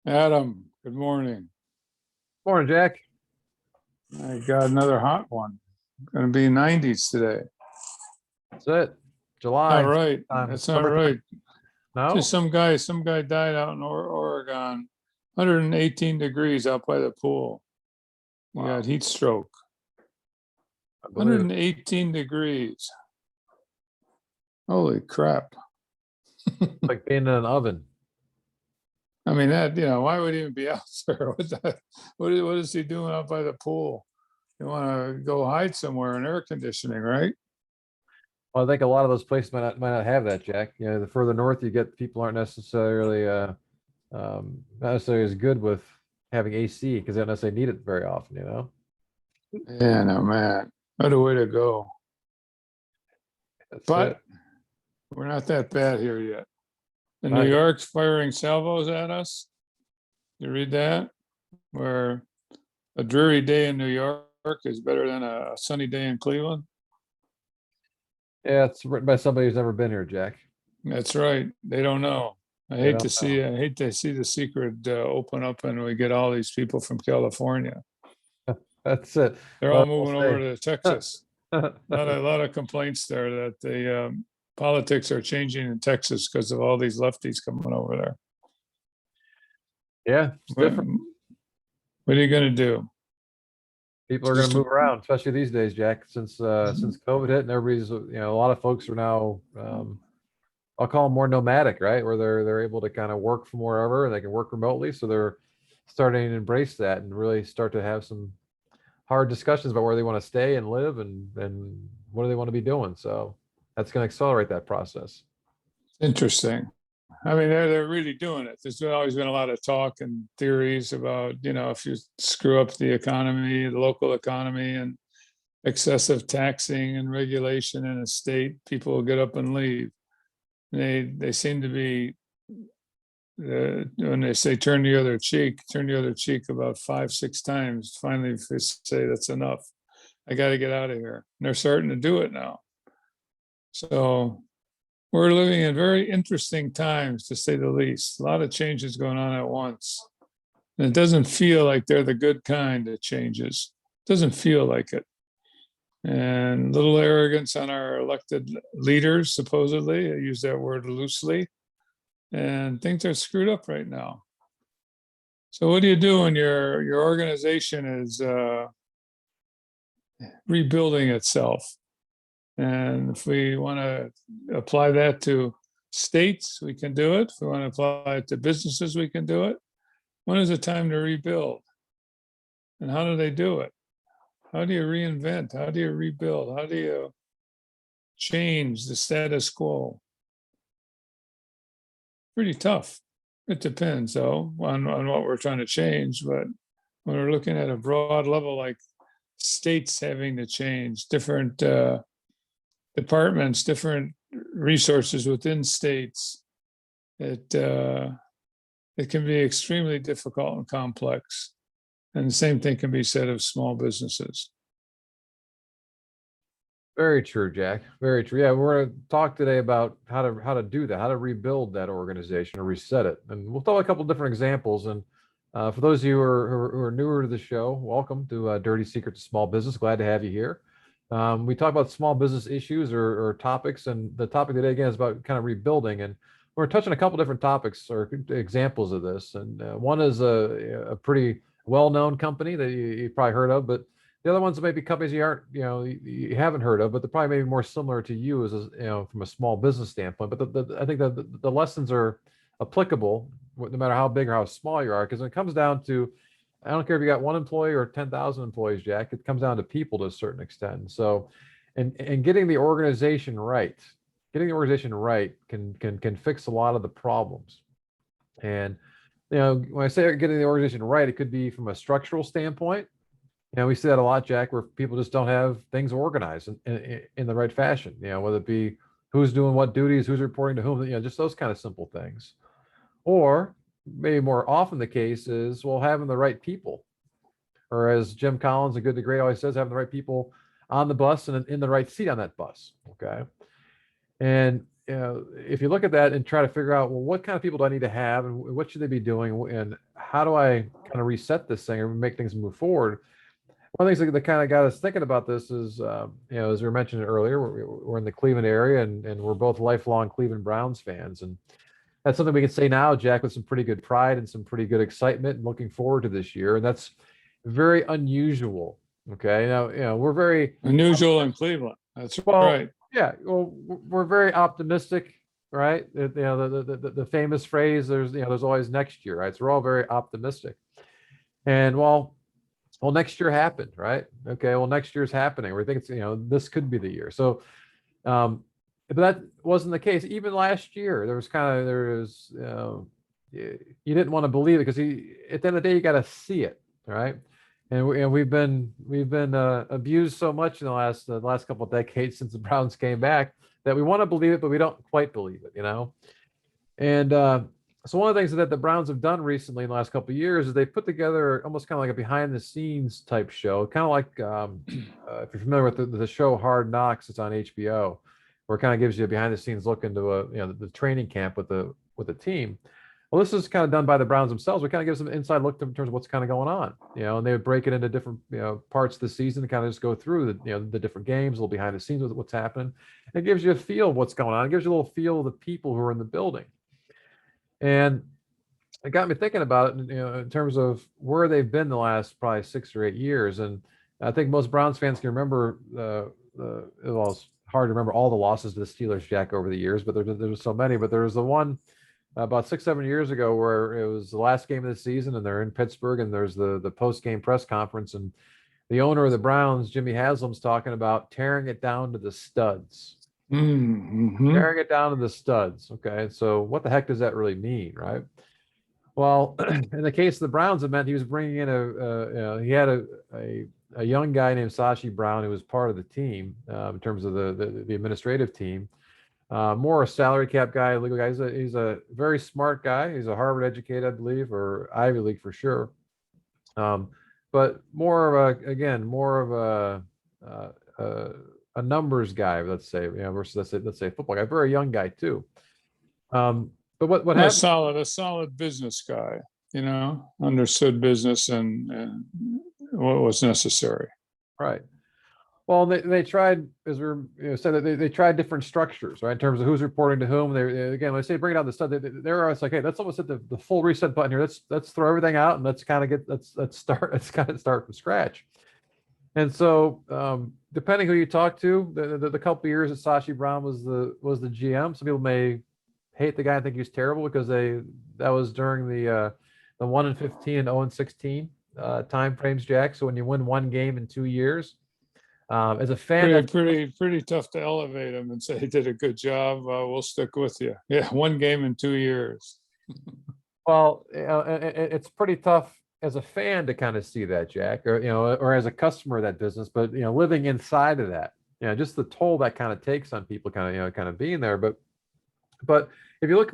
Adam, good morning. Morning, Jack. I got another hot one. Going to be 90s today. That's it. July. All right. That's not summertime. right. No, Just some guy died out in Oregon, 118 degrees out by the pool. He Wow. got heat stroke. I believe it. 118 degrees. Holy crap. Like being in an oven. I mean, why would he even be out there? What is he doing out by the pool? You want to go hide somewhere in air conditioning, right? Well, I think a lot of those places might not have that, Jack. You know, the further north you get, people aren't necessarily not necessarily as good with having AC because they don't necessarily need it very often, you know. Yeah, no, man. What a way to go. That's But it. we're not that bad here yet. And Not New yet. York's firing salvos at us. You read that? Where a dreary day in New York is better than a sunny day in Cleveland. Yeah, it's written by somebody who's never been here, Jack. That's right. They don't know. I They hate don't to see. I hate to see the secret open up, and we get all these people from California. That's it. They're all moving over to Texas. to. A lot of complaints there that the politics are changing in Texas because of all these lefties coming over there. Yeah, it's different. What are you going to do? People are going to move around, especially these days, Jack. Since COVID hit, and everybody's a lot of folks are now I'll call them more nomadic, right? Where they're able to kind of work from wherever and they can work remotely. So they're starting to embrace that and really start to have some hard discussions about where they want to stay and live and what do they want to be doing. So that's going to accelerate that process. Interesting. I mean, they're really doing it. There's always been a lot of talk and theories about, if you screw up the economy, the local economy, and excessive taxing and regulation in a state, people will get up and leave. They seem to be, when they say turn the other cheek about 5-6 times. Finally, they say that's enough. I got to get out of here. And they're starting to do it now. So we're living in very interesting times, to say the least. A lot of changes going on at once. And it doesn't feel like they're the good kind of changes. It doesn't feel like it. And little arrogance on our elected leaders, supposedly. I use that word loosely. And things are screwed up right now. So what do you do when your organization is rebuilding itself? And if we want to apply that to states, we can do it. If we want to apply it to businesses, we can do it. When is the time to rebuild? And how do they do it? How do you reinvent? How do you rebuild? How do you change the status quo? Pretty tough. It depends, though, on what we're trying to change. But when we're looking at a broad level, like states having to change, different departments, different resources within states, it can be extremely difficult and complex. And the same thing can be said of small businesses. Very true, Jack. Very true. Yeah, we're going to talk today about how to do that, how to rebuild that organization or reset it. And we'll talk a couple of different examples. And for those of you who are newer to the show, welcome to Dirty Secrets of Small Business. Glad to have you here. We talk about small business issues or topics, and the topic today again is about kind of rebuilding. And we're touching a couple different topics or examples of this. And one is a pretty well-known company that you've probably heard of, but the other ones may be companies you haven't heard of, but they're probably maybe more similar to you as from a small business standpoint. But I think that the lessons are applicable no matter how big or how small you are, because when it comes down to, I don't care if you got 1 employee or 10,000 employees, Jack, it comes down to people to a certain extent. So, and getting the organization right, can fix a lot of the problems. And when I say getting the organization right, it could be from a structural standpoint. We see that a lot, Jack, where people just don't have things organized in the right fashion, whether it be who's doing what duties, who's reporting to whom, just those kind of simple things. Or maybe more often the case is, well, having the right people, or as Jim Collins, a Good to Great, always says, having the right people on the bus and in the right seat on that bus. Okay. And if you look at that and try to figure out, well, what kind of people do I need to have, and what should they be doing, and how do I kind of reset this thing or make things move forward? One of the things that kind of got us thinking about this is, as we were mentioning earlier, we're in the Cleveland area, and we're both lifelong Cleveland Browns fans, and that's something we can say now, Jack, with some pretty good pride and some pretty good excitement, and looking forward to this year, and that's very unusual. Okay, now we're very Unusual in Cleveland. That's well, right. yeah, well, we're very optimistic, right? The famous phrase, there's always next year, right? So we're all very optimistic, and well, next year happened, right? Okay, well, next year's happening. We think this could be the year. So, but that wasn't the case. Even last year, you didn't want to believe it, because at the end of the day, you got to see it, right? And we've been abused so much in the last couple of decades since the Browns came back, that we want to believe it, but we don't quite believe it, And so one of the things that the Browns have done recently in the last couple of years is they put together almost kind of like a behind the scenes type show, kind of like if you're familiar with the show Hard Knocks, it's on HBO, where it kind of gives you a behind the scenes look into the training camp with the team. Well, this is kind of done by the Browns themselves. We kind of gives them an inside look in terms of what's kind of going on, and they would break it into different parts of the season, and kind of just go through the different games, a little behind the scenes with what's happening. It gives you a feel of what's going on. It gives you a little feel of the people who are in the building. And it got me thinking about it, in terms of where they've been the last probably 6 or 8 years. And I think most Browns fans can remember well, it's hard to remember all the losses to the Steelers, Jack, over the years, but there's so many. But there was the one about 6-7 years ago where it was the last game of the season, and they're in Pittsburgh, and there's the post-game press conference, and the owner of the Browns, Jimmy Haslam's, talking about tearing it down to the studs. Mm-hmm. Tearing it down to the studs. Okay, so what the heck does that really mean, right? Well, in the case of the Browns, it meant he was bringing in he had a young guy named Sashi Brown, who was part of the team, in terms of the administrative team. More a salary cap guy, legal guy. He's a very smart guy. He's a Harvard educated, I believe, or Ivy League for sure. But more of a numbers guy, let's say, versus let's say a football guy. Very young guy too. But what happened? A solid business guy, understood business and what was necessary. Right. Well, they tried, as we said, that they tried different structures, right, in terms of who's reporting to whom. When I say bring it down the stud, they're always like, hey, let's almost hit the full reset button here. Let's throw everything out, and let's kind of start from scratch. And so, depending who you talk to, the couple of years that Sashi Brown was the GM, some people may hate the guy and think he was terrible, because that was during the 1-15 and 0-16 time frames, Jack. So when you win one game in 2 years. As a fan, pretty tough to elevate him and say he did a good job. We'll stick with you. Yeah, one game in 2 years. Well, it's pretty tough as a fan to kind of see that, Jack, or as a customer of that business. But living inside of that, just the toll that kind of takes on people, kind of being there. But if you look,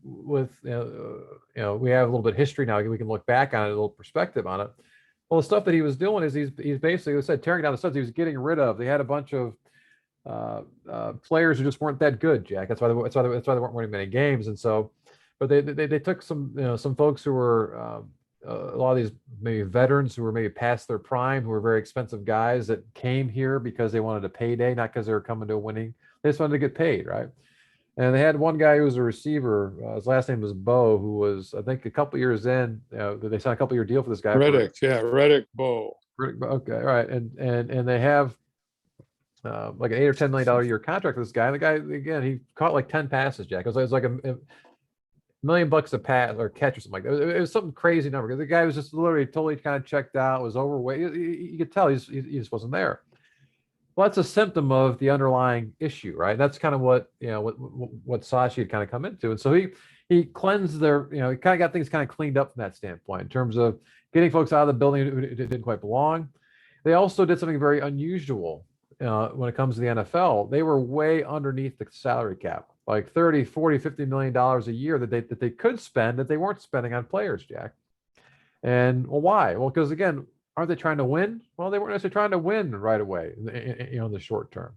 with we have a little bit of history now. We can look back on it, a little perspective on it. Well, the stuff that he was doing is he's basically said tearing down the studs. He was getting rid of. They had a bunch of players who just weren't that good, Jack. That's why they weren't winning many games. And so, but they took some folks who were a lot of these maybe veterans who were maybe past their prime, who were very expensive guys that came here because they wanted a payday, not because they were coming to winning. They just wanted to get paid, right? And they had one guy who was a receiver. His last name was Bo, who was, I think, a couple years in. They signed a couple-year deal for this guy. Reddick Bo. Okay, all right, and they have like an $8 or $10 million a year contract with this guy. And the guy, again, he caught like 10 passes, Jack. It was like $1 million a pass or catch or something like that. It was something crazy number, because the guy was just literally totally kind of checked out, was overweight. You could tell he just wasn't there. Well, that's a symptom of the underlying issue, right? That's kind of what Sashi had kind of come into. And so he cleansed he kind of got things kind of cleaned up from that standpoint in terms of getting folks out of the building who didn't quite belong. They also did something very unusual when it comes to the NFL. They were way underneath the salary cap, like 30, 40, $50 million a year that they could spend that they weren't spending on players, Jack. And well, why? Well, because again, aren't they trying to win? Well, they weren't necessarily trying to win right away, in the short term.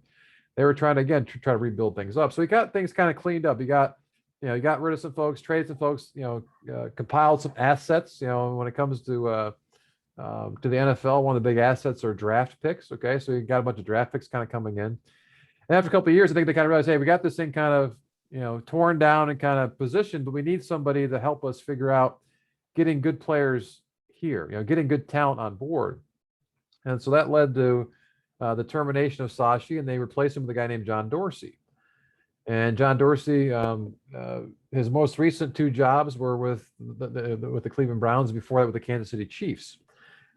they were trying to, again, try to rebuild things up. So he got things kind of cleaned up. He got, he got rid of some folks, traded some folks, compiled some assets, when it comes to the NFL, one of the big assets are draft picks. Okay. So you got a bunch of draft picks kind of coming in. And after a couple of years, I think they kind of realized, hey, we got this thing kind of, torn down and kind of positioned, but we need somebody to help us figure out getting good players here, getting good talent on board. And so that led to the termination of Sashi, and they replaced him with a guy named John Dorsey. And John Dorsey, his most recent 2 jobs were with the Cleveland Browns, before that with the Kansas City Chiefs.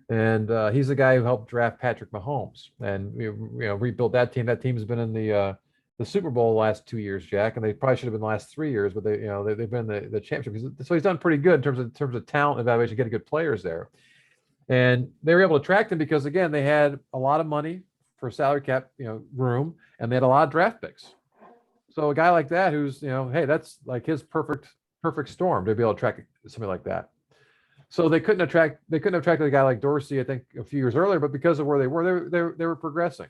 And he's the guy who helped draft Patrick Mahomes and rebuilt that team. That team's been in the Super Bowl the last 2 years, Jack, and they probably should have been the last 3 years, but they've been the championship. So he's done pretty good in terms of talent evaluation, getting good players there. And they were able to attract him because, again, they had a lot of money for salary cap room, and they had a lot of draft picks. So a guy like that, who's hey, that's like his perfect storm to be able to attract somebody like that. So they couldn't attract a guy like Dorsey, I think, a few years earlier, but because of where they were, they were progressing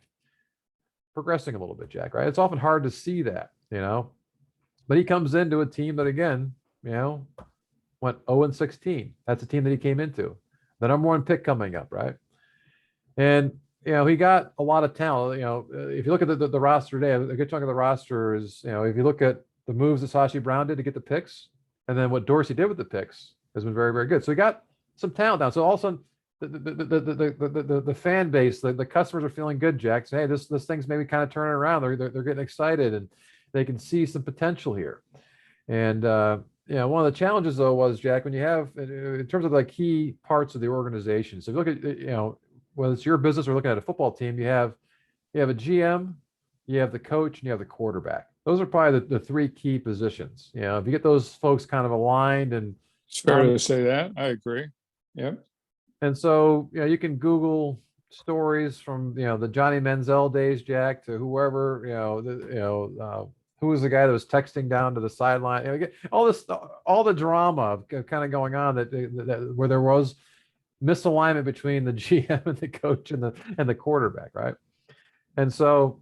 a little bit, Jack. Right? It's often hard to see that, but he comes into a team that, again, went 0-16. That's a team that he came into, the number 1 pick coming up, right? And he got a lot of talent. If you look at the roster today, a good chunk of the roster is, if you look at the moves that Sashi Brown did to get the picks, and then what Dorsey did with the picks, has been very, very good. So he got some talent down. So all of a sudden, the fan base, the customers are feeling good, Jack. So, hey, this thing's maybe kind of turning around. They're getting excited, and they can see some potential here. And one of the challenges, though, was, Jack, when you have, in terms of the key parts of the organization. So if you look at whether it's your business or looking at a football team, you have a GM, you have the coach, and you have the quarterback. Those are probably the 3 key positions. If you get those folks kind of aligned and it's fair to say that. I agree. Yep. And so, you can Google stories from, the Johnny Manziel days, Jack, to whoever, who was the guy that was texting down to the sideline, all the drama kind of going on that where there was misalignment between the GM and the coach and the quarterback. Right. And so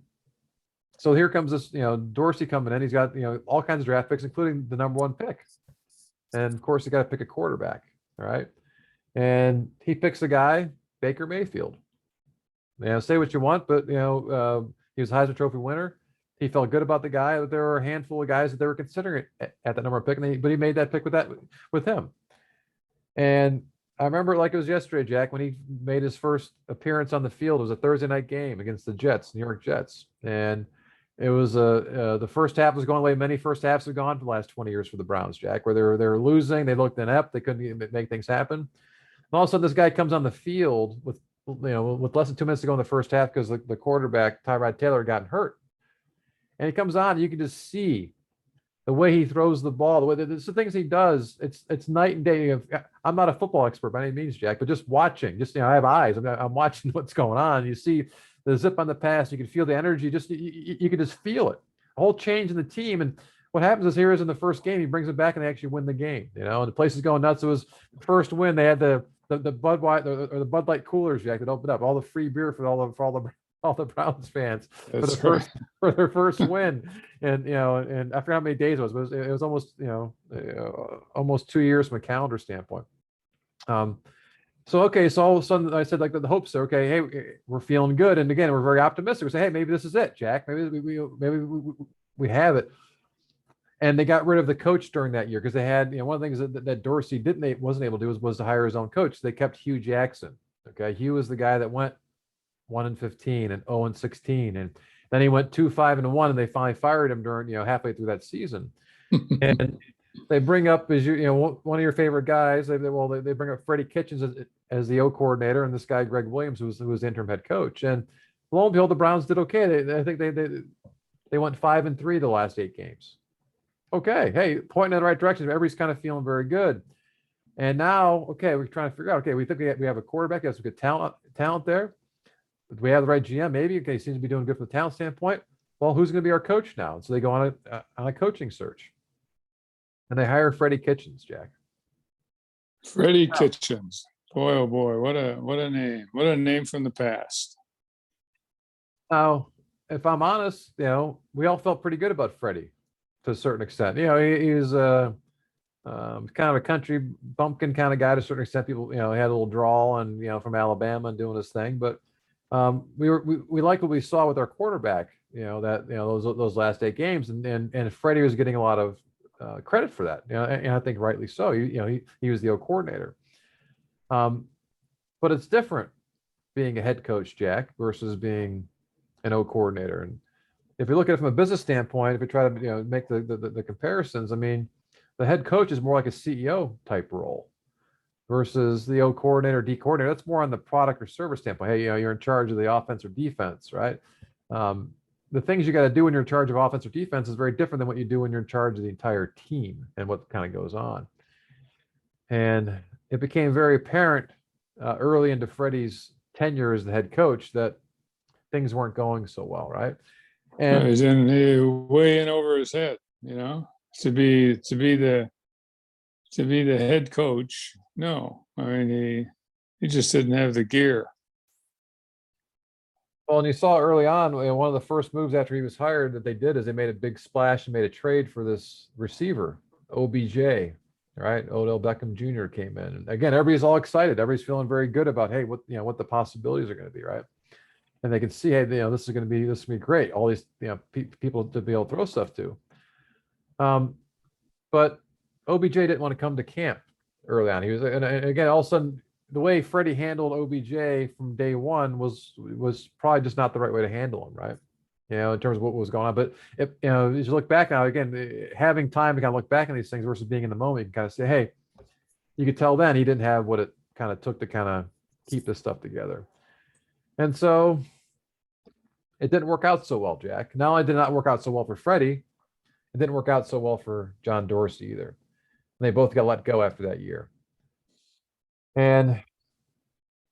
here comes this, Dorsey coming in. He's got, all kinds of draft picks, including the number 1 pick. And of course, you got to pick a quarterback, all right? And he picks a guy, Baker Mayfield. Say what you want, but he was a Heisman Trophy winner. He felt good about the guy. There were a handful of guys that they were considering at that number of pick, but he made that pick with him. And I remember it like it was yesterday, Jack, when he made his first appearance on the field. It was a Thursday night game against the Jets, New York Jets, and it was the first half was going away. Many first halves have gone for the last 20 years for the Browns, Jack, where they were losing. They looked inept. They couldn't even make things happen. And all of a sudden, this guy comes on the field with less than 2 minutes to go in the first half because the quarterback, Tyrod Taylor, got hurt. And he comes on, and you can just see the way he throws the ball, the way the things he does. It's night and day. I'm not a football expert by any means, Jack, but just watching, I have eyes. I'm watching what's going on. You see the zip on the pass, you can feel the energy. You can just feel it. A whole change in the team. And what happens is, here is in the first game, he brings it back and they actually win the game. And the place is going nuts. It was the first win. They had the Bud White or the Bud Light coolers, Jack, that opened up, all the free beer for all the Browns fans for their first win. And and I forgot how many days it was, but it was almost almost 2 years from a calendar standpoint. So all of a sudden I said, like, the hopes are, okay, hey, we're feeling good. And again, we're very optimistic. We say, hey, maybe this is it, Jack. Maybe we have it. And they got rid of the coach during that year because they had, one of the things that Dorsey wasn't able to do was to hire his own coach. They kept Hugh Jackson. Okay. Hugh was the guy that went 1-15 and 0-16. And then he went 2-5-1, and they finally fired him during, halfway through that season. And they bring up, as one of your favorite guys, they bring up Freddie Kitchens as the O coordinator, and this guy, Greg Williams, who was the interim head coach. And lo and behold, the Browns did okay. I think they went 5-3 the last 8 games. Okay. Hey, pointing in the right direction. Everybody's kind of feeling very good. And now, okay, we're trying to figure out, okay, we think we have a quarterback, we have some good talent there. Do we have the right GM? Maybe. Okay, seems to be doing good from the talent standpoint. Well, who's going to be our coach now? And so they go on a coaching search. And they hire Freddie Kitchens, Jack. Freddie Kitchens. Boy, oh boy, what a name. What a name from the past. Now, if I'm honest, we all felt pretty good about Freddie to a certain extent. He was kind of a country bumpkin kind of guy to a certain extent. People, he had a little drawl and, from Alabama and doing his thing. But we liked what we saw with our quarterback, those last 8 games. And Freddie was getting a lot of credit for that. And I think rightly so. He was the O coordinator. But it's different being a head coach, Jack, versus being an O coordinator. And if you look at it from a business standpoint, if you try to make the comparisons, I mean, the head coach is more like a CEO type role versus the O coordinator, D coordinator. That's more on the product or service standpoint. Hey, you're in charge of the offense or defense, right? The things you got to do when you're in charge of offense or defense is very different than what you do when you're in charge of the entire team and what kind of goes on. And it became very apparent early into Freddie's tenure as the head coach that things weren't going so well, right? And he's way in over his head, to be the head coach. No, I mean, he just didn't have the gear. Well, and you saw early on, one of the first moves after he was hired that they did is they made a big splash and made a trade for this receiver, OBJ, right? Odell Beckham Jr. came in. And again, everybody's all excited. Everybody's feeling very good about, hey, what the possibilities are going to be, right? And they can see, hey, this is going to be great. All these, people to be able to throw stuff to. But OBJ didn't want to come to camp early on. He was, and again, all of a sudden, the way Freddie handled OBJ from day one was probably just not the right way to handle him, right? In terms of what was going on. But if, as you look back now, again, having time to kind of look back on these things versus being in the moment, you can kind of say, hey, you could tell then he didn't have what it kind of took to kind of keep this stuff together. And so it didn't work out so well, Jack. Not only did it not work out so well for Freddie, it didn't work out so well for John Dorsey either. And they both got let go after that year. And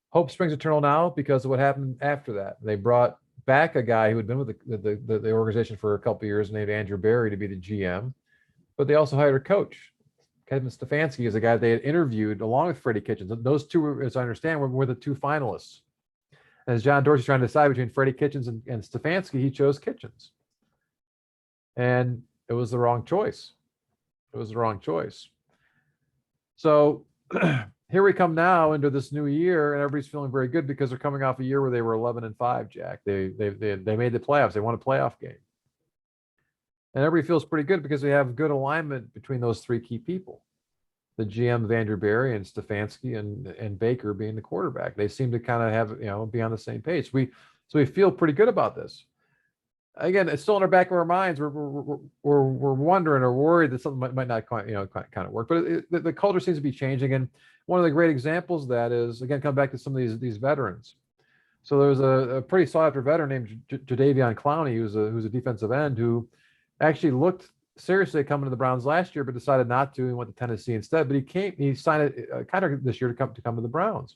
hope springs eternal now because of what happened after that. They brought back a guy who had been with the organization for a couple of years named Andrew Berry to be the GM, but they also hired a coach. Kevin Stefanski is a guy they had interviewed along with Freddie Kitchens. Those two, as I understand, were the two finalists. As John Dorsey's trying to decide between Freddie Kitchens and Stefanski, he chose Kitchens. And it was the wrong choice. It was the wrong choice. So here we come now into this new year, and everybody's feeling very good because they're coming off a year where they were 11-5, Jack. They made the playoffs. They won a playoff game. And everybody feels pretty good because they have good alignment between those three key people. The GM, Andrew Berry, and Stefanski and Baker being the quarterback. They seem to kind of have, be on the same page. So we feel pretty good about this. Again, it's still in our back of our minds. We're wondering or worried that something might not quite, kind of work. But the culture seems to be changing. And one of the great examples of that is, again, come back to some of these veterans. So there was a pretty sought after veteran named Jadeveon Clowney, who's a defensive end who actually looked seriously at coming to the Browns last year, but decided not to and went to Tennessee instead. But he signed a contract this year to come to the Browns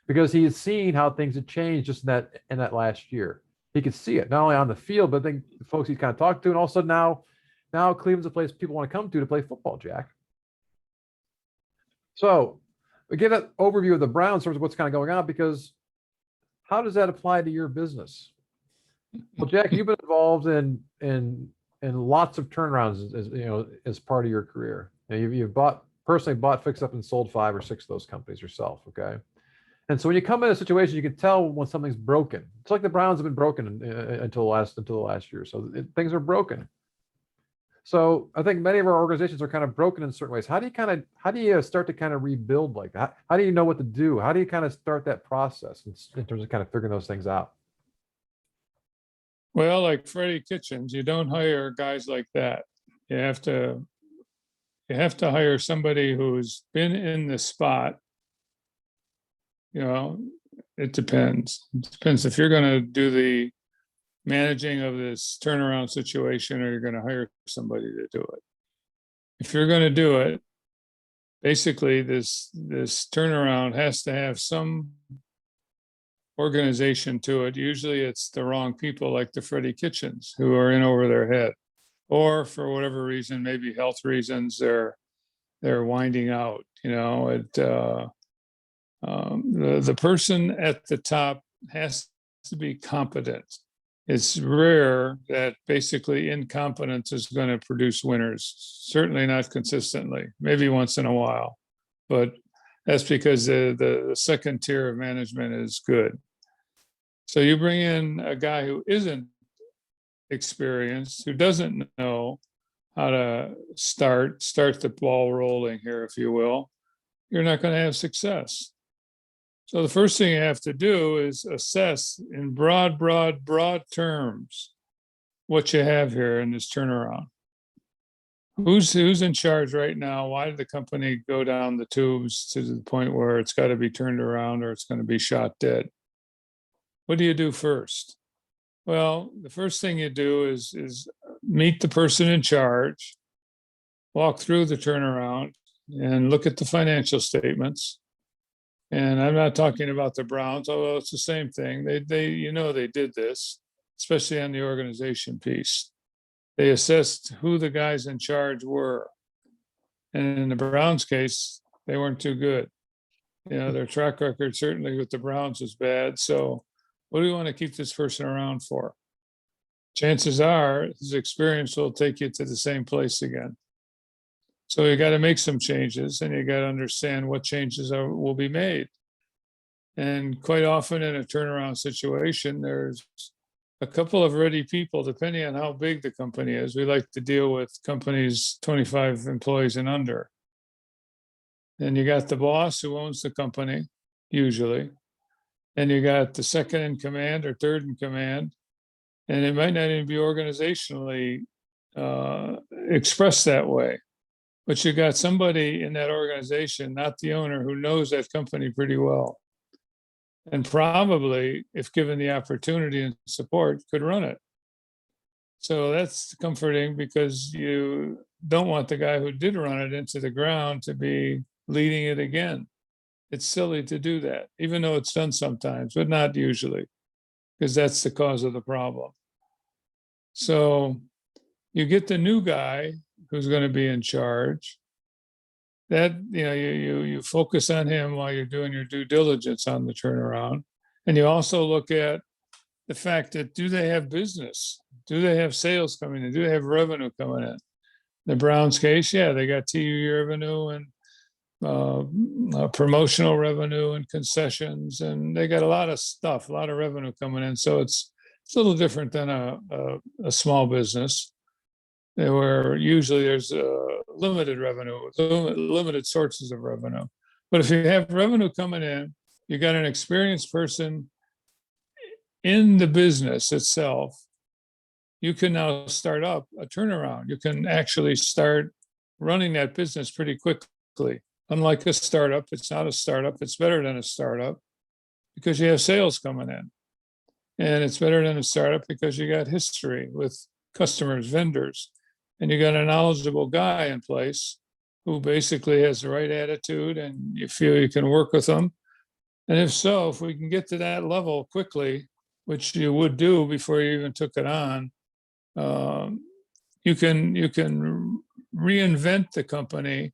because he had seen how things had changed just in that last year. He could see it not only on the field, but I think the folks he's kind of talked to, and also now Cleveland's a place people want to come to play football, Jack. So we get an overview of the Browns in terms of what's kind of going on, because how does that apply to your business? Well, Jack, you've been involved in lots of turnarounds as part of your career. You've personally bought, fixed up, and sold 5 or 6 of those companies yourself. Okay. And so when you come in a situation, you can tell when something's broken. It's like the Browns have been broken until the last year. So things are broken. So I think many of our organizations are kind of broken in certain ways. How do you start to kind of rebuild like that? How do you know what to do? How do you kind of start that process in terms of kind of figuring those things out? Well, like Freddie Kitchens, you don't hire guys like that. You have to hire somebody who's been in the spot. It depends. It depends if you're going to do the managing of this turnaround situation or you're going to hire somebody to do it. If you're going to do it, basically this turnaround has to have some organization to it. Usually it's the wrong people like the Freddie Kitchens who are in over their head, or for whatever reason, maybe health reasons, they're winding out. The person at the top has to be competent. it's rare that basically incompetence is going to produce winners. Certainly not consistently, maybe once in a while, but that's because the second tier of management is good. So you bring in a guy who isn't experienced, who doesn't know how to start the ball rolling here, if you will, you're not going to have success. So the first thing you have to do is assess in broad terms what you have here in this turnaround. Who's in charge right now? Why did the company go down the tubes to the point where it's got to be turned around or it's going to be shot dead? What do you do first? Well, the first thing you do is meet the person in charge, walk through the turnaround, and look at the financial statements. And I'm not talking about the Browns, although it's the same thing. They they did this, especially on the organization piece. They assessed who the guys in charge were. And in the Browns case, they weren't too good. Their track record certainly with the Browns was bad. So what do we want to keep this person around for? Chances are his experience will take you to the same place again. So you got to make some changes, and you got to understand what changes will be made. And quite often in a turnaround situation, there's a couple of ready people, depending on how big the company is. We like to deal with companies 25 employees and under. And you got the boss who owns the company, usually. And you got the second in command or third in command. And it might not even be organizationally expressed that way. But you got somebody in that organization, not the owner, who knows that company pretty well. And probably, if given the opportunity and support, could run it. So that's comforting, because you don't want the guy who did run it into the ground to be leading it again. It's silly to do that, even though it's done sometimes, but not usually, because that's the cause of the problem. So you get the new guy who's going to be in charge. That you focus on him while you're doing your due diligence on the turnaround. And you also look at the fact that, do they have business? Do they have sales coming in? Do they have revenue coming in? The Browns case, yeah, they got TV revenue and promotional revenue and concessions, and they got a lot of stuff, a lot of revenue coming in. So it's a little different than a small business, where usually there's limited revenue, limited sources of revenue. But if you have revenue coming in, you got an experienced person in the business itself, you can now start up a turnaround. You can actually start running that business pretty quickly. Unlike a startup, it's not a startup. It's better than a startup because you have sales coming in. And it's better than a startup because you got history with customers, vendors, and you got a knowledgeable guy in place who basically has the right attitude, and you feel you can work with them. And if so, if we can get to that level quickly, which you would do before you even took it on, you can reinvent the company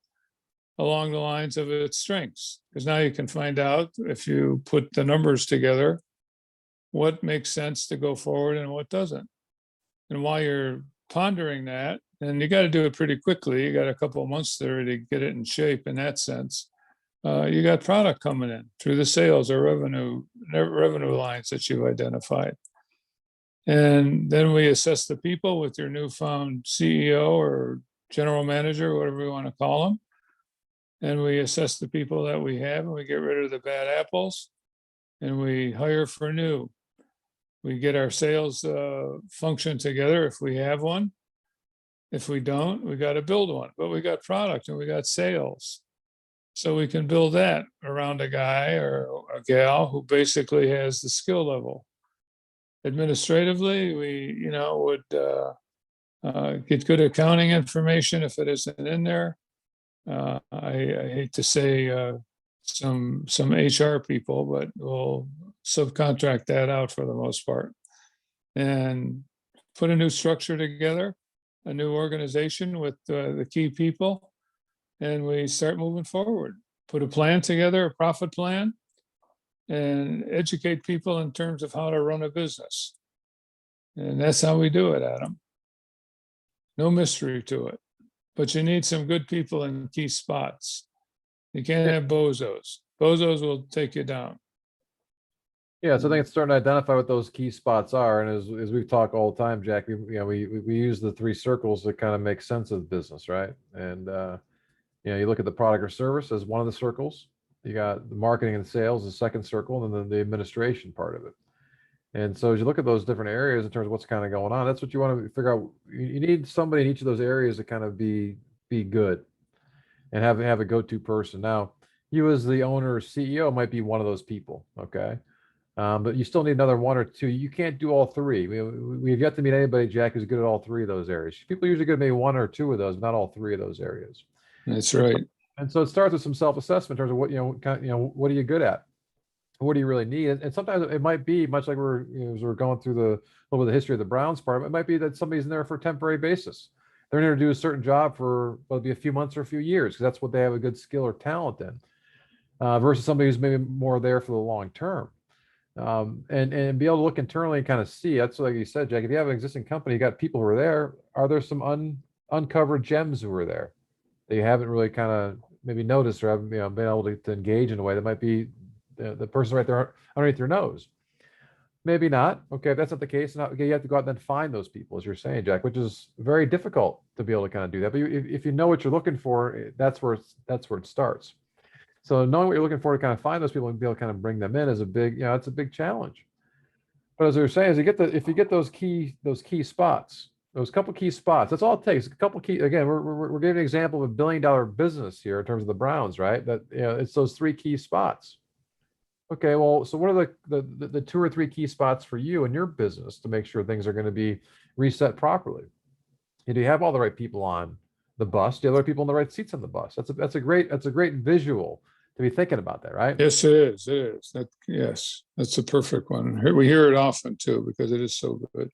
along the lines of its strengths. Because now you can find out, if you put the numbers together, what makes sense to go forward and what doesn't. And while you're pondering that, and you got to do it pretty quickly, you got a couple of months there to get it in shape in that sense. You got product coming in through the sales or revenue lines that you've identified. And then we assess the people with your newfound CEO or general manager, whatever you want to call them. And we assess the people that we have, and we get rid of the bad apples, and we hire for new. We get our sales function together if we have one. If we don't, we got to build one. But we got product and we got sales. So we can build that around a guy or a gal who basically has the skill level. Administratively, we would get good accounting information if it isn't in there. I hate to say some HR people, but we'll subcontract that out for the most part, and put a new structure together, a new organization with the key people, and we start moving forward. Put a plan together, a profit plan, and educate people in terms of how to run a business. And that's how we do it, Adam. No mystery to it. But you need some good people in key spots. You can't have bozos. Bozos will take you down. Yeah, so I think it's starting to identify what those key spots are, and as we've talked all the time, Jack, we use the three circles to kind of make sense of the business, right? And you look at the product or service as one of the circles. You got the marketing and sales, the second circle, and then the administration part of it. And so as you look at those different areas in terms of what's kind of going on, that's what you want to figure out. You need somebody in each of those areas to kind of be good and have a go-to person. Now, you as the owner or CEO might be one of those people, okay? But you still need another one or two. You can't do all three. We've yet to meet anybody, Jack, who's good at all three of those areas. People are usually good at maybe one or two of those, but not all three of those areas. That's right. And so it starts with some self-assessment in terms of what, what are you good at? What do you really need? And sometimes it might be much like as we're going through a little bit of the history of the Browns part, it might be that somebody's in there for a temporary basis. They're going to do a certain job for whether it be a few months or a few years, because that's what they have a good skill or talent in, versus somebody who's maybe more there for the long term. And be able to look internally and kind of see. That's like you said, Jack. If you have an existing company, you got people who are there. Are there some uncovered gems who are there that you haven't really kind of maybe noticed or haven't been able to engage in a way that might be the person right there underneath your nose? Maybe not. Okay, if that's not the case, okay, you have to go out and then find those people, as you're saying, Jack, which is very difficult to be able to kind of do that. But if you know what you're looking for, that's where it starts. So knowing what you're looking for to kind of find those people and be able to kind of bring them in is a big, it's a big challenge. But as we were saying, if you get those key spots, those couple key spots, that's all it takes. A couple key, again, we're giving an example of $1 billion business here in terms of the Browns, right? That it's those three key spots. Okay, well, so what are the two or three key spots for you and your business to make sure things are going to be reset properly? And do you have all the right people on the bus? Do you have the right people in the right seats on the bus? That's a great visual to be thinking about that, right? Yes, it is. It is. Yes, that's a perfect one. We hear it often too, because it is so good.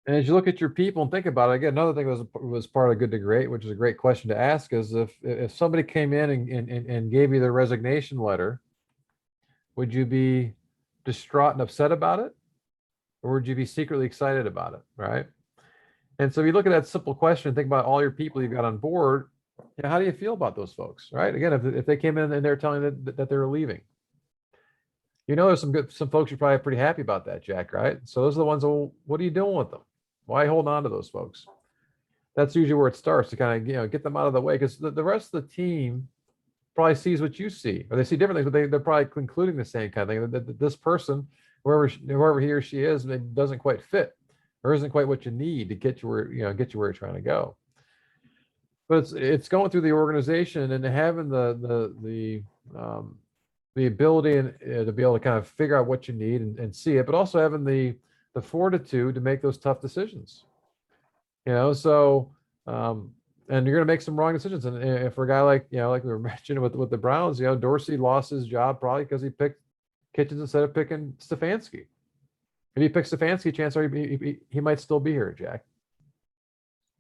And as you look at your people and think about it, again, another thing was part of Good to Great, which is a great question to ask, is if somebody came in and gave you their resignation letter, would you be distraught and upset about it? Or would you be secretly excited about it, right? And so if you look at that simple question and think about all your people you've got on board, how do you feel about those folks, right? Again, if they came in and they're telling you that they're leaving, there's some folks you're probably pretty happy about that, Jack, right? So those are the ones, well, what are you doing with them? Why hold on to those folks? That's usually where it starts, to kind of, get them out of the way, because the rest of the team probably sees what you see, or they see different things, but they're probably concluding the same kind of thing, that this person, whoever he or she is, doesn't quite fit, or isn't quite what you need to get you where you're trying to go. But it's going through the organization and having the ability to be able to kind of figure out what you need and see it, but also having the fortitude to make those tough decisions. And you're going to make some wrong decisions. And for a guy like we were mentioning with the Browns, Dorsey lost his job probably because he picked Kitchens instead of picking Stefanski. If he picked Stefanski, chances are he might still be here, Jack.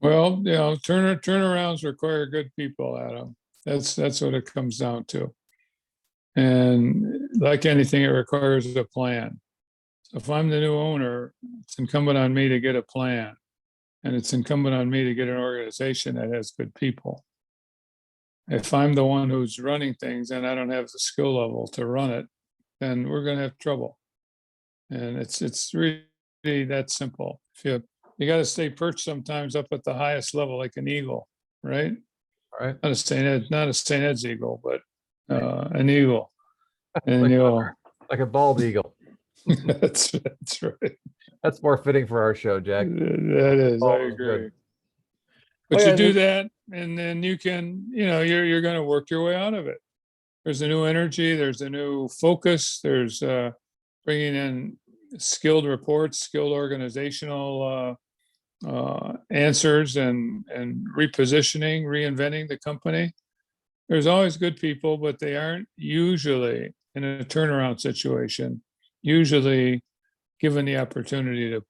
Well, turnarounds require good people, Adam. That's what it comes down to. And like anything, it requires a plan. So if I'm the new owner, it's incumbent on me to get a plan. And it's incumbent on me to get an organization that has good people. If I'm the one who's running things and I don't have the skill level to run it, then we're going to have trouble. And it's really that simple. If you got to stay perched sometimes up at the highest level, like an eagle, right? Right. Not a St. Ed's eagle, but an eagle. And like a bald eagle. that's right. That's more fitting for our show, Jack. That is, I agree. But you do that, and then you can, you're going to work your way out of it. There's a new energy. There's a new focus. There's bringing in skilled reports, skilled organizational answers, and repositioning, reinventing the company. There's always good people, but they aren't usually in a turnaround situation, usually given the opportunity to,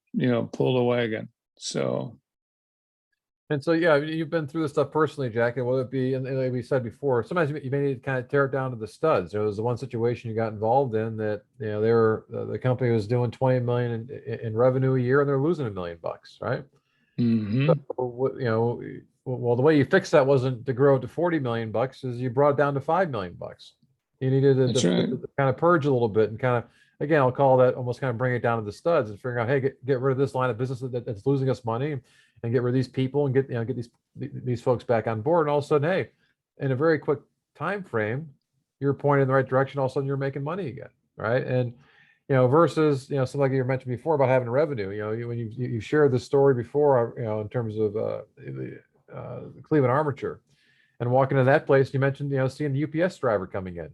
pull the wagon. So And so, yeah, you've been through this stuff personally, Jack, and whether it be, and like we said before, sometimes you may need to kind of tear it down to the studs. There was the one situation you got involved in that, they were, the company was doing 20 million in revenue a year and they're losing $1 million, right? Hmm. Well, the way you fixed that wasn't to grow it to 40 million bucks, is you brought it down to 5 million bucks. You needed That's right. to kind of purge a little bit and kind of, again, I'll call that almost kind of bring it down to the studs and figuring out, hey, get rid of this line of business that's losing us money, and get rid of these people and get these folks back on board. And all of a sudden, hey, in a very quick time frame, you're pointed in the right direction. All of a sudden, you're making money again, right? And versus, something like you mentioned before about having revenue. When you shared the story before, in terms of the Cleveland Armature, and walking into that place, you mentioned, seeing the UPS driver coming in,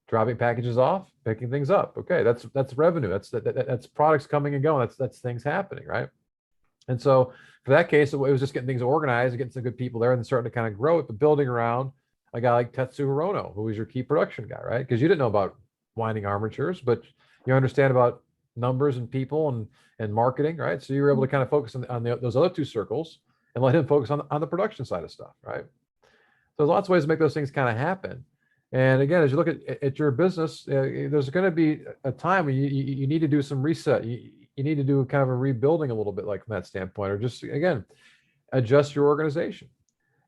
dropping packages off, picking things up. Okay, that's revenue. That's products coming and going. That's things happening, right? And so for that case, it was just getting things organized and getting some good people there and starting to kind of grow it, but building around a guy like Tetsu Hirono, who was your key production guy, right? Because you didn't know about winding armatures, but you understand about numbers and people and marketing, right? So you were able to kind of focus on those other two circles and let him focus on the production side of stuff, right? So there's lots of ways to make those things kind of happen. And again, as you look at your business, there's going to be a time when you need to do some reset. You need to do kind of a rebuilding a little bit, like from that standpoint, or just, again, adjust your organization.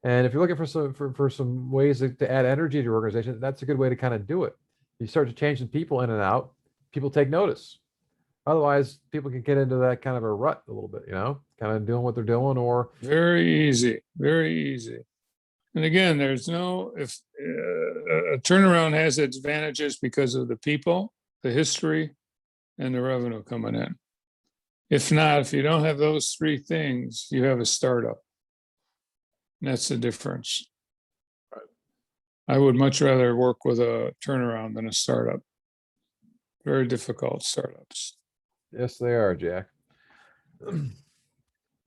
And if you're looking for some ways to add energy to your organization, that's a good way to kind of do it. You start to change the people in and out, people take notice. Otherwise, people can get into that kind of a rut a little bit, kind of doing what they're doing, or Very easy. Very easy. And again, there's no, if a turnaround has its advantages because of the people, the history, and the revenue coming in. If not, if you don't have those three things, you have a startup. And that's the difference. I would much rather work with a turnaround than a startup. Very difficult startups. yes, they are, Jack.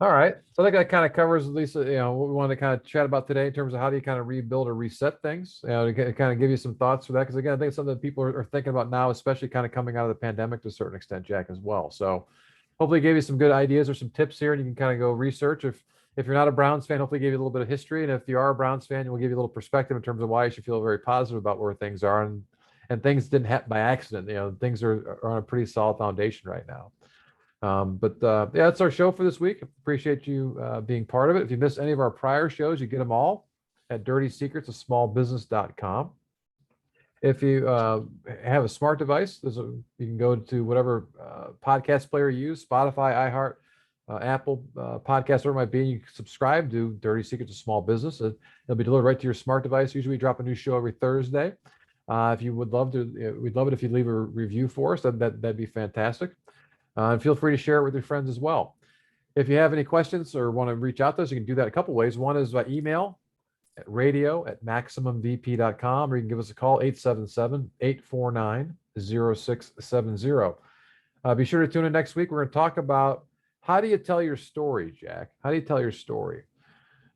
All right. So I think that kind of covers, at least, what we wanted to kind of chat about today in terms of how do you kind of rebuild or reset things, to kind of give you some thoughts for that. Because again, I think it's something that people are thinking about now, especially kind of coming out of the pandemic to a certain extent, Jack, as well. So hopefully gave you some good ideas or some tips here, and you can kind of go research. If you're not a Browns fan, hopefully give you a little bit of history. And if you are a Browns fan, we'll give you a little perspective in terms of why you should feel very positive about where things are. And things didn't happen by accident. Things are on a pretty solid foundation right now. Yeah, that's our show for this week. Appreciate you being part of it. If you missed any of our prior shows, you get them all at dirtysecretsofsmallbusiness.com. If you have a smart device, you can go to whatever podcast player you use, Spotify, iHeart, Apple Podcast, whatever it might be. You can subscribe to Dirty Secrets of Small Business. It'll be delivered right to your smart device. Usually we drop a new show every Thursday. If you would love to, we'd love it if you'd leave a review for us. That'd be fantastic. And feel free to share it with your friends as well. If you have any questions or want to reach out to us, you can do that a couple ways. One is by email at radio@maximumvp.com, or you can give us a call, 877-849-0670. Be sure to tune in next week. We're going to talk about how do you tell your story, Jack? How do you tell your story?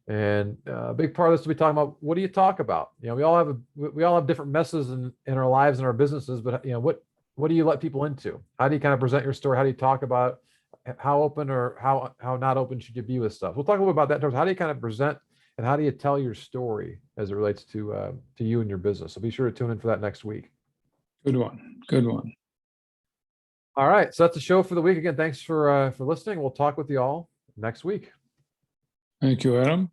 And a big part of this will be talking about, what do you talk about? We all have different messes in our lives and our businesses, but what do you let people into? How do you kind of present your story? How do you talk about how open or how not open should you be with stuff? We'll talk a little about that in terms of how do you kind of present and how do you tell your story as it relates to you and your business. So be sure to tune in for that next week. Good one. Good one. All right. So that's the show for the week. Again, thanks for listening. We'll talk with you all next week. Thank you, Adam.